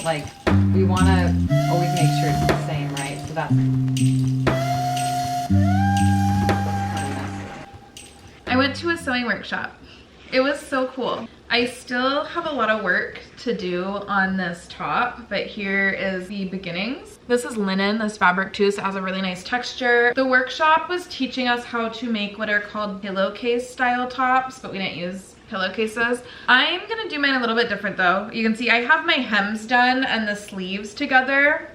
like, we want to always make sure it's the same, right? So that's I went to a sewing workshop. It was so cool. I still have a lot of work to do on this top, but here is the beginnings. This is linen, this fabric too, so it has a really nice texture. The workshop was teaching us how to make what are called pillowcase style tops, but we didn't use pillowcases. I'm gonna do mine a little bit different though. You can see I have my hems done and the sleeves together.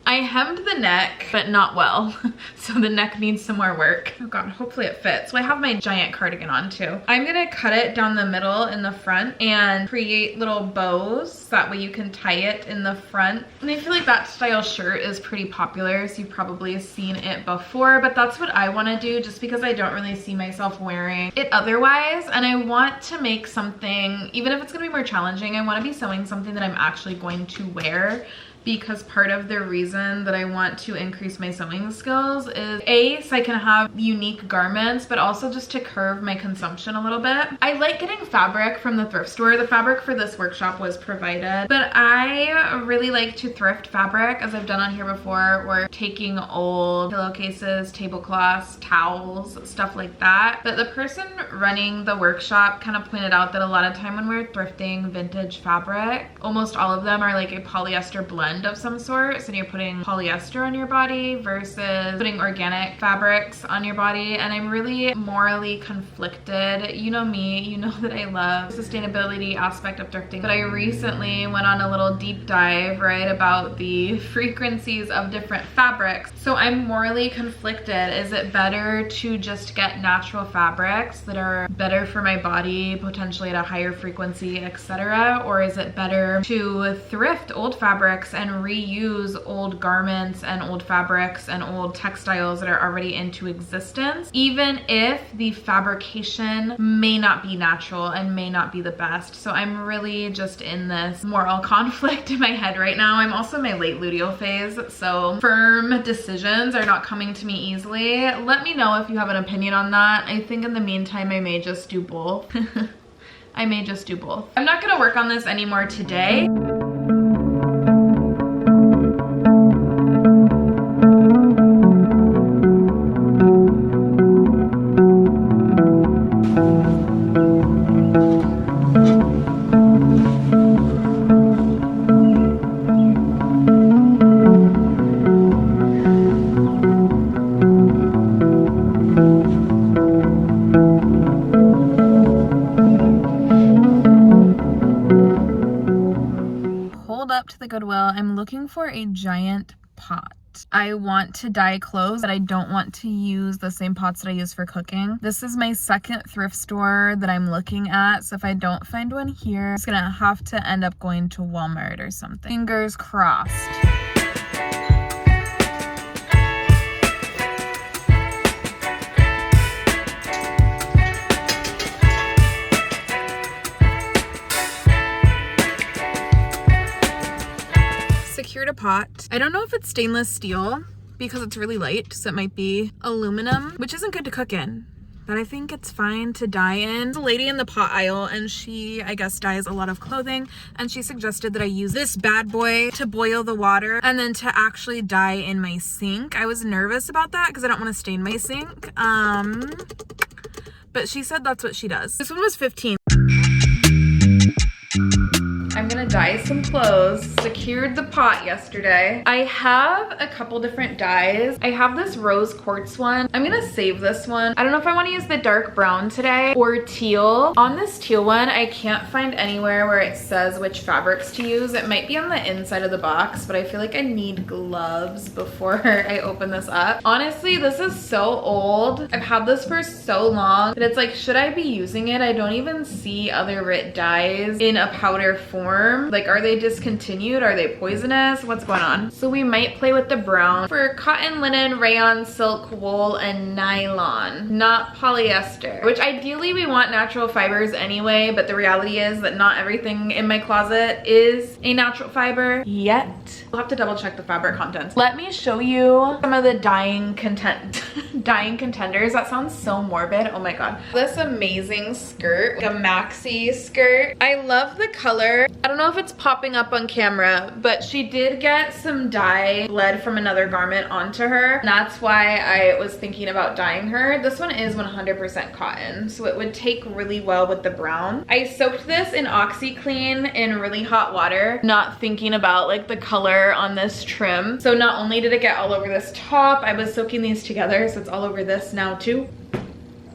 I hemmed the neck, but not well. So the neck needs some more work. Oh God, hopefully it fits. Well, I have my giant cardigan on too. I'm gonna cut it down the middle in the front and create little bows. That way you can tie it in the front. And I feel like that style shirt is pretty popular, so you've probably seen it before, but that's what I wanna do just because I don't really see myself wearing it otherwise. And I want to make something, even if it's gonna be more challenging, I wanna be sewing something that I'm actually going to wear, because part of the reason that I want to increase my sewing skills is A, so I can have unique garments, but also just to curve my consumption a little bit. I like getting fabric from the thrift store. The fabric for this workshop was provided, but I really like to thrift fabric, as I've done on here before, or taking old pillowcases, tablecloths, towels, stuff like that. But the person running the workshop kind of pointed out that a lot of time when we're thrifting vintage fabric, almost all of them are like a polyester blend of some sort, so you're putting polyester on your body versus putting organic fabrics on your body. And I'm really morally conflicted. You know me, you know that I love the sustainability aspect of thrifting, but I recently went on a little deep dive, right, about the frequencies of different fabrics. So I'm morally conflicted. Is it better to just get natural fabrics that are better for my body, potentially at a higher frequency, etc., or is it better to thrift old fabrics and reuse old garments and old fabrics and old textiles that are already into existence, even if the fabrication may not be natural and may not be the best? So I'm really just in this moral conflict in my head right now. I'm also in my late luteal phase, so firm decisions are not coming to me easily. Let me know if you have an opinion on that. I think in the meantime, I may just do both. I may just do both. I'm not gonna work on this anymore today. Up to the Goodwill. I'm looking for a giant pot. I want to dye clothes, but I don't want to use the same pots that I use for cooking. This is my second thrift store that I'm looking at, so if I don't find one here, it's gonna have to end up going to Walmart or something. Fingers crossed. Secured a pot. I don't know if it's stainless steel because it's really light, so it might be aluminum, which isn't good to cook in, but I think it's fine to dye in. There's a lady in the pot aisle and she, I guess, dyes a lot of clothing, and she suggested that I use this bad boy to boil the water and then to actually dye in my sink. I was nervous about that because I don't want to stain my sink, but she said that's what she does. This one was $15. I'm gonna dye some clothes. Secured the pot yesterday. I have a couple different dyes. I have this rose quartz one. I'm gonna save this one. I don't know if I want to use the dark brown today or teal. On this teal one, I can't find anywhere where it says which fabrics to use. It might be on the inside of the box, but I feel like I need gloves before I open this up. Honestly, this is so old. I've had this for so long that it's like, should I be using it? I don't even see other RIT dyes in a powder form. Like, are they discontinued? Are they poisonous? What's going on? So we might play with the brown for cotton, linen, rayon, silk, wool, and nylon, not polyester, which ideally we want natural fibers anyway, but the reality is that not everything in my closet is a natural fiber yet. We'll have to double check the fabric contents. Let me show you some of the dyeing contenders. That sounds so morbid. Oh my God. This amazing skirt, like a maxi skirt. I love the color. I don't know if it's popping up on camera, but she did get some dye bled from another garment onto her. And that's why I was thinking about dyeing her. This one is 100% cotton, so it would take really well with the brown. I soaked this in OxyClean in really hot water, not thinking about like the color on this trim. So not only did it get all over this top, I was soaking these together, so it's all over this now too.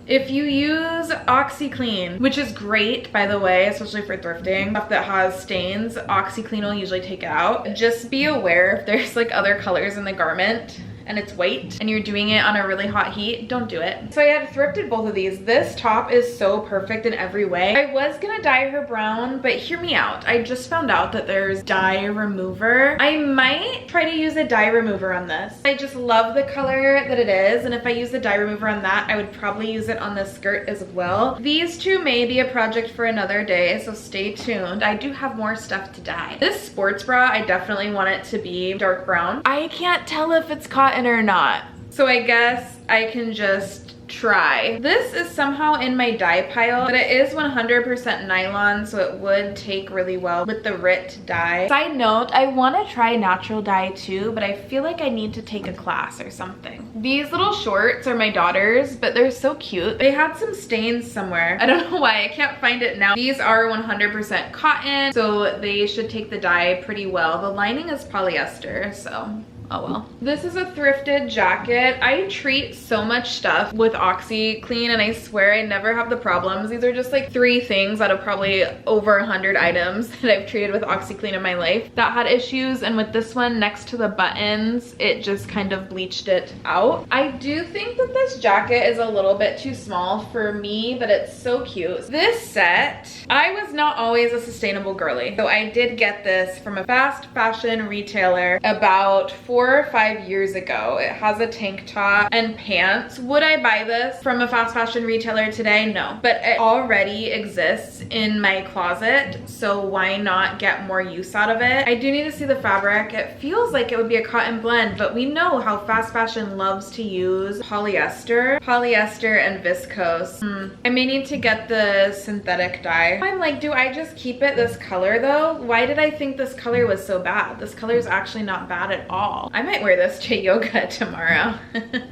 If you use OxyClean, which is great, by the way, especially for thrifting, stuff that has stains, OxyClean will usually take it out. Just be aware if there's like other colors in the garment and it's white and you're doing it on a really hot heat, don't do it. So I had thrifted both of these. This top is so perfect in every way. I was gonna dye her brown, but hear me out. I just found out that there's dye remover. I might try to use a dye remover on this. I just love the color that it is, and if I use the dye remover on that, I would probably use it on the skirt as well. These two may be a project for another day, so stay tuned. I do have more stuff to dye. This sports bra, I definitely want it to be dark brown. I can't tell if it's cotton or not, so I guess I can just try. This is somehow in my dye pile, but it is 100% nylon, so it would take really well with the Rit dye. Side note, I want to try natural dye too, but I feel like I need to take a class or something. These little shorts are my daughter's, but they're so cute. They had some stains somewhere. I don't know why, I can't find it now. These are 100% cotton, so they should take the dye pretty well. The lining is polyester, so oh well. This is a thrifted jacket. I treat so much stuff with OxyClean and I swear I never have the problems. These are just like 3 things out of probably over 100 items that I've treated with OxyClean in my life that had issues, and with this one next to the buttons, it just kind of bleached it out. I do think that this jacket is a little bit too small for me, but it's so cute. This set, I was not always a sustainable girly, so I did get this from a fast fashion retailer about 4 or 5 years ago. It has a tank top and pants. Would I buy this from a fast fashion retailer today? No, but it already exists in my closet, so why not get more use out of it? I do need to see the fabric. It feels like it would be a cotton blend, but we know how fast fashion loves to use polyester and viscose. I may need to get the synthetic dye. I'm like, do I just keep it this color though? Why did I think this color was so bad? This color is actually not bad at all. I might wear this to yoga tomorrow.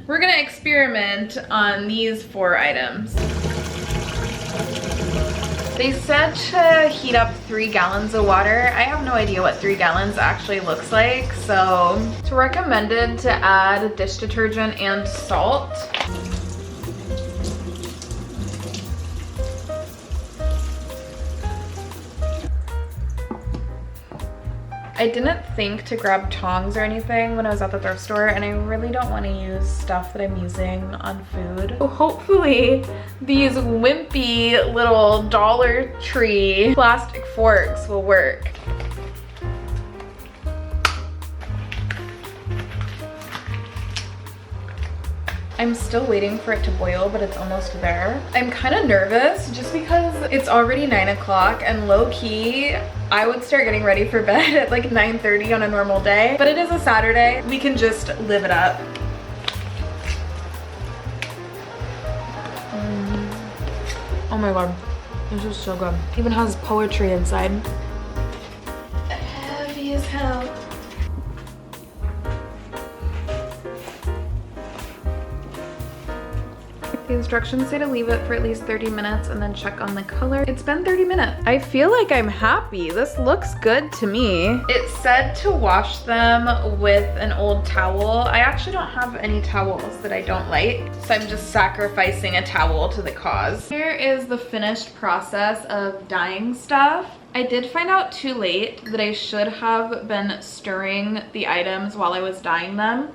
We're gonna experiment on these 4 items. They said to heat up 3 gallons of water. I have no idea what 3 gallons actually looks like, so it's recommended to add dish detergent and salt. I didn't think to grab tongs or anything when I was at the thrift store, and I really don't want to use stuff that I'm using on food. So hopefully these wimpy little Dollar Tree plastic forks will work. I'm still waiting for it to boil, but it's almost there. I'm kind of nervous just because it's already 9 o'clock and low key, I would start getting ready for bed at like 9:30 on a normal day, but it is a Saturday. We can just live it up. Oh my God, this is so good. Even has poetry inside. Heavy as hell. The instructions say to leave it for at least 30 minutes and then check on the color. It's been 30 minutes. I feel like I'm happy. This looks good to me. It said to wash them with an old towel. I actually don't have any towels that I don't like, so I'm just sacrificing a towel to the cause. Here is the finished process of dyeing stuff. I did find out too late that I should have been stirring the items while I was dyeing them.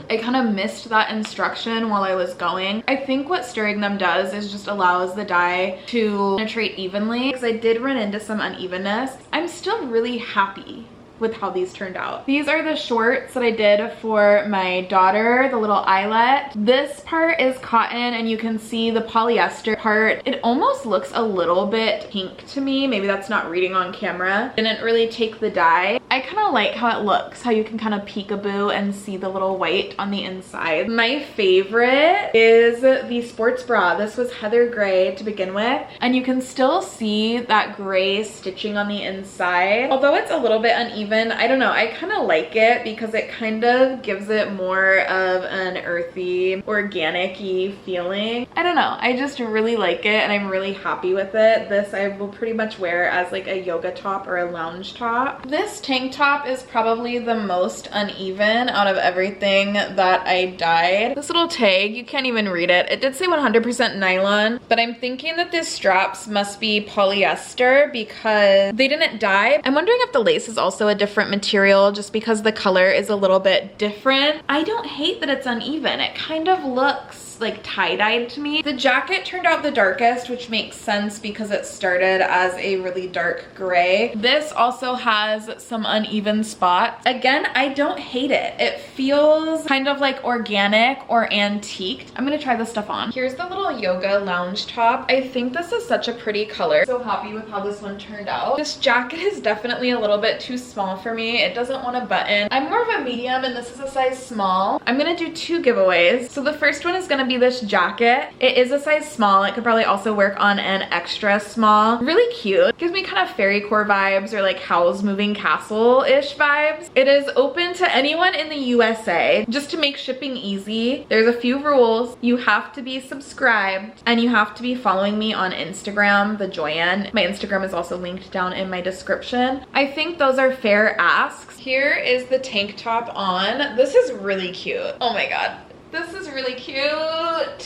I kind of missed that instruction while I was going. I think what stirring them does is just allows the dye to penetrate evenly, because I did run into some unevenness. I'm still really happy with how these turned out. These are the shorts that I did for my daughter, the little eyelet. This part is cotton and you can see the polyester part. It almost looks a little bit pink to me. Maybe that's not reading on camera. Didn't really take the dye. I kind of like how it looks, how you can kind of peekaboo and see the little white on the inside. My favorite is the sports bra. This was heather gray to begin with, and you can still see that gray stitching on the inside. Although it's a little bit uneven, I don't know, I kind of like it because it kind of gives it more of an earthy, organic-y feeling. I don't know, I just really like it and I'm really happy with it. This I will pretty much wear as like a yoga top or a lounge top. This tank top is probably the most uneven out of everything that I dyed. This little tag, you can't even read it. It did say 100% nylon, but I'm thinking that this straps must be polyester because they didn't dye. I'm wondering if the lace is also a different material just because the color is a little bit different. I don't hate that it's uneven. It kind of looks like tie-dyed to me. The jacket turned out the darkest, which makes sense because it started as a really dark gray. This also has some uneven spots. Again, I don't hate it. It feels kind of like organic or antiqued. I'm gonna try this stuff on. Here's the little yoga lounge top. I think this is such a pretty color. So happy with how this one turned out. This jacket is definitely a little bit too small for me. It doesn't want a button. I'm more of a medium and this is a size small. I'm gonna do 2 giveaways. So the first one is gonna be this jacket. It is a size small. It could probably also work on an extra small. Really cute. Gives me kind of fairy core vibes or like Howl's Moving Castle-ish vibes. It is open to anyone in the USA. Just to make shipping easy, there's a few rules. You have to be subscribed and you have to be following me on Instagram, the Joyanne. My Instagram is also linked down in my description. I think those are fair asks. Here is the tank top on. This is really cute. Oh my god. This is really cute.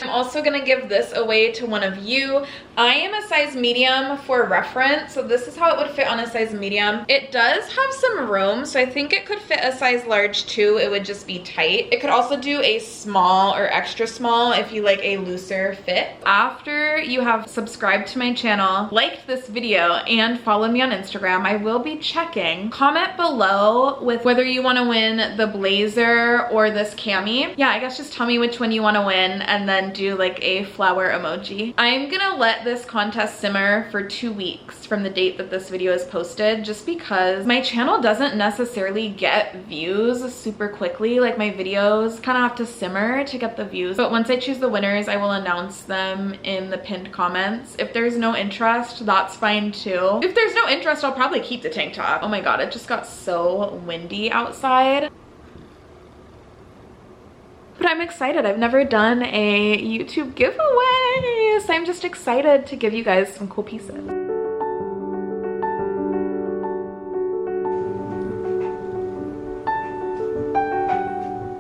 I'm also gonna give this away to one of you. I am a size medium for reference, so this is how it would fit on a size medium. It does have some room, so I think it could fit a size large too. It would just be tight. It could also do a small or extra small if you like a looser fit. After you have subscribed to my channel, liked this video, and followed me on Instagram, I will be checking. Comment below with whether you wanna win the blazer or this cami. Yeah, I guess just tell me which one you want to win and then do like a flower emoji. I'm gonna let this contest simmer for 2 weeks from the date that this video is posted just because my channel doesn't necessarily get views super quickly. Like my videos kind of have to simmer to get the views. But once I choose the winners, I will announce them in the pinned comments. If there's no interest, that's fine too. If there's no interest, I'll probably keep the tank top. Oh my god, it just got so windy outside. But I'm excited. I've never done a YouTube giveaway, so I'm just excited to give you guys some cool pieces.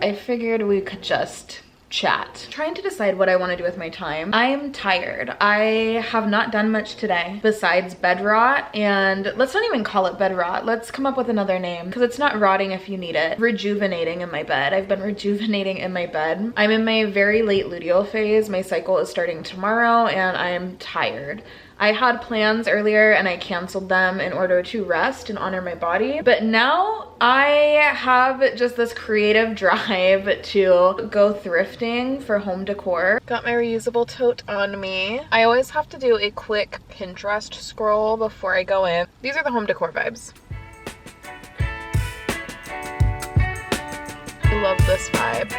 I figured we could just chat. Trying to decide what I want to do with my time. I am tired. I have not done much today besides bed rot, and let's not even call it bed rot. Let's come up with another name because it's not rotting if you need it. Rejuvenating in my bed. I've been rejuvenating in my bed. I'm in my very late luteal phase. My cycle is starting tomorrow and I'm tired. I had plans earlier and I canceled them in order to rest and honor my body. But now I have just this creative drive to go thrifting for home decor. Got my reusable tote on me. I always have to do a quick Pinterest scroll before I go in. These are the home decor vibes. I love this vibe.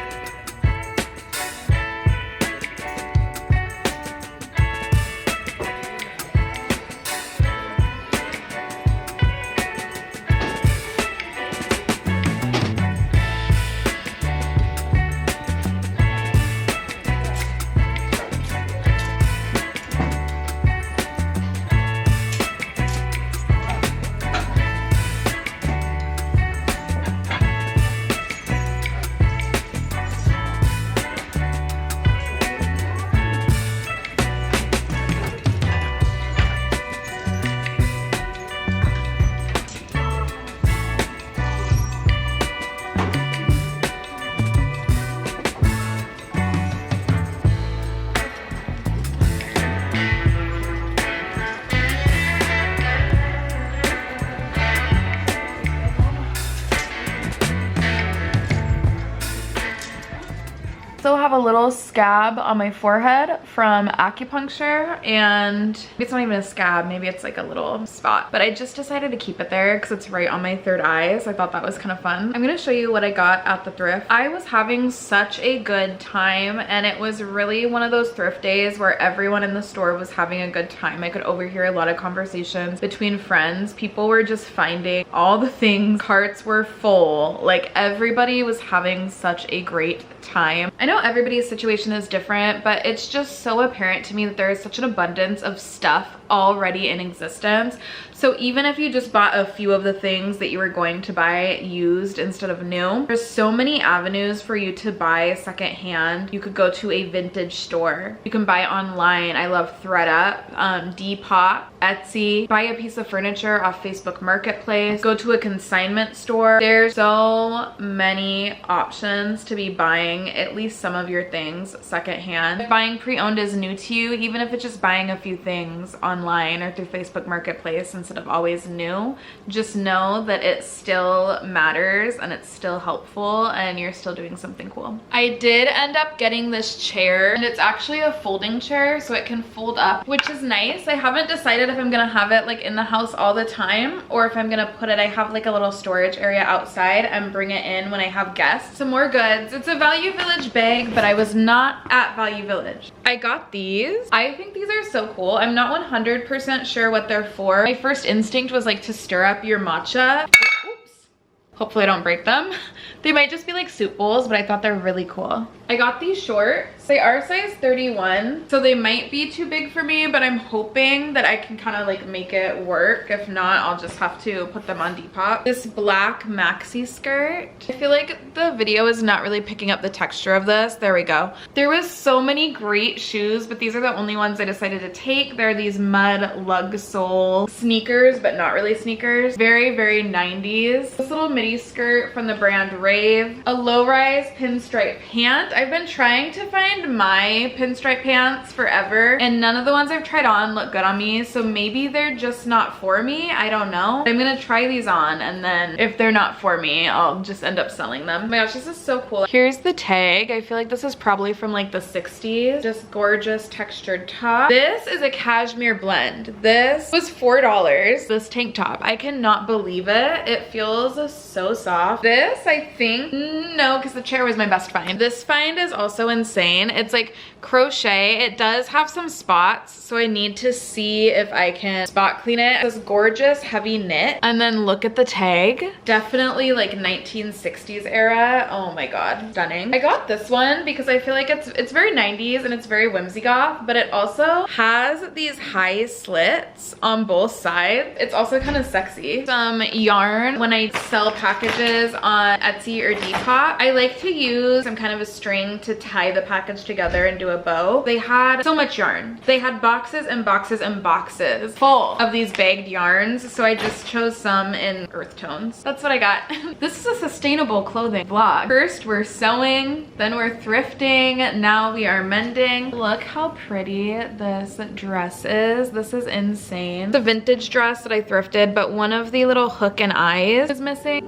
little scab on my forehead from acupuncture, and it's not even a scab, maybe it's like a little spot, but I just decided to keep it there because it's right on my third eye, so I thought that was kind of fun. I'm gonna show you what I got at the thrift. I was having such a good time, and it was really one of those thrift days where everyone in the store was having a good time. I could overhear a lot of conversations between friends. People were just finding all the things. Carts were full. Like, everybody was having such a great time. I know everybody's situation is different, but it's just so apparent to me that there is such an abundance of stuff already in existence. So even if you just bought a few of the things that you were going to buy used instead of new, there's so many avenues for you to buy secondhand. You could go to a vintage store. You can buy online. I love ThredUp, Depop, Etsy. Buy a piece of furniture off Facebook Marketplace. Go to a consignment store. There's so many options to be buying at least some of your things secondhand. If buying pre-owned is new to you, even if it's just buying a few things online or through Facebook Marketplace instead of always new, just know that it still matters and it's still helpful and you're still doing something cool. I did end up getting this chair, and it's actually a folding chair, so it can fold up, which is nice. I haven't decided if I'm gonna have it like in the house all the time or if I'm gonna put it, I have like a little storage area outside and bring it in when I have guests. Some more goods. It's a Value Village bag, but I was not at Value Village. I got these. I think these are so cool. I'm not 100% sure what they're for. My first instinct was like to stir up your matcha. Oops. Hopefully I don't break them. They might just be like soup bowls, but I thought they're really cool. I got these shorts. They are size 31, so they might be too big for me, but I'm hoping that I can kind of like make it work. If not, I'll just have to put them on Depop. This black maxi skirt. I feel like the video is not really picking up the texture of this. There we go. There was so many great shoes, but these are the only ones I decided to take. They're these mud lug sole sneakers, but not really sneakers. Very, very 90s. This little midi skirt from the brand Rave. A low-rise pinstripe pant. I've been trying to find my pinstripe pants forever, and none of the ones I've tried on look good on me, so maybe they're just not for me. I don't know. I'm gonna try these on, and then if they're not for me, I'll just end up selling them. Oh my gosh, this is so cool. Here's the tag. I feel like this is probably from like the 60s. Just gorgeous textured top. This is a cashmere blend. This was $4. This tank top. I cannot believe it. It feels so soft. This, I think, no, because the chair was my best find. This find is also insane. It's like crochet. It does have some spots, so I need to see if I can spot clean it. This gorgeous heavy knit, and then look at the tag. Definitely like 1960s era. Oh my god, stunning. I got this one because I feel like it's very 90s and it's very whimsy goth, but it also has these high slits on both sides. It's also kind of sexy. Some yarn. When I sell packages on Etsy or Depop, I like to use some kind of a string to tie the package together and do a bow. They had so much yarn. They had boxes and boxes and boxes full of these bagged yarns, so I just chose some in earth tones. That's what I got. This is a sustainable clothing vlog. First we're sewing, then we're thrifting, now we are mending. Look how pretty this dress is. This is insane. It's a vintage dress that I thrifted, but one of the little hook and eyes is missing.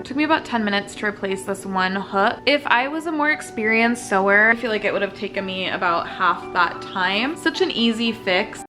Took me about 10 minutes to replace this one hook. If I was a more experienced sewer, I feel like it would have taken me about half that time. Such an easy fix.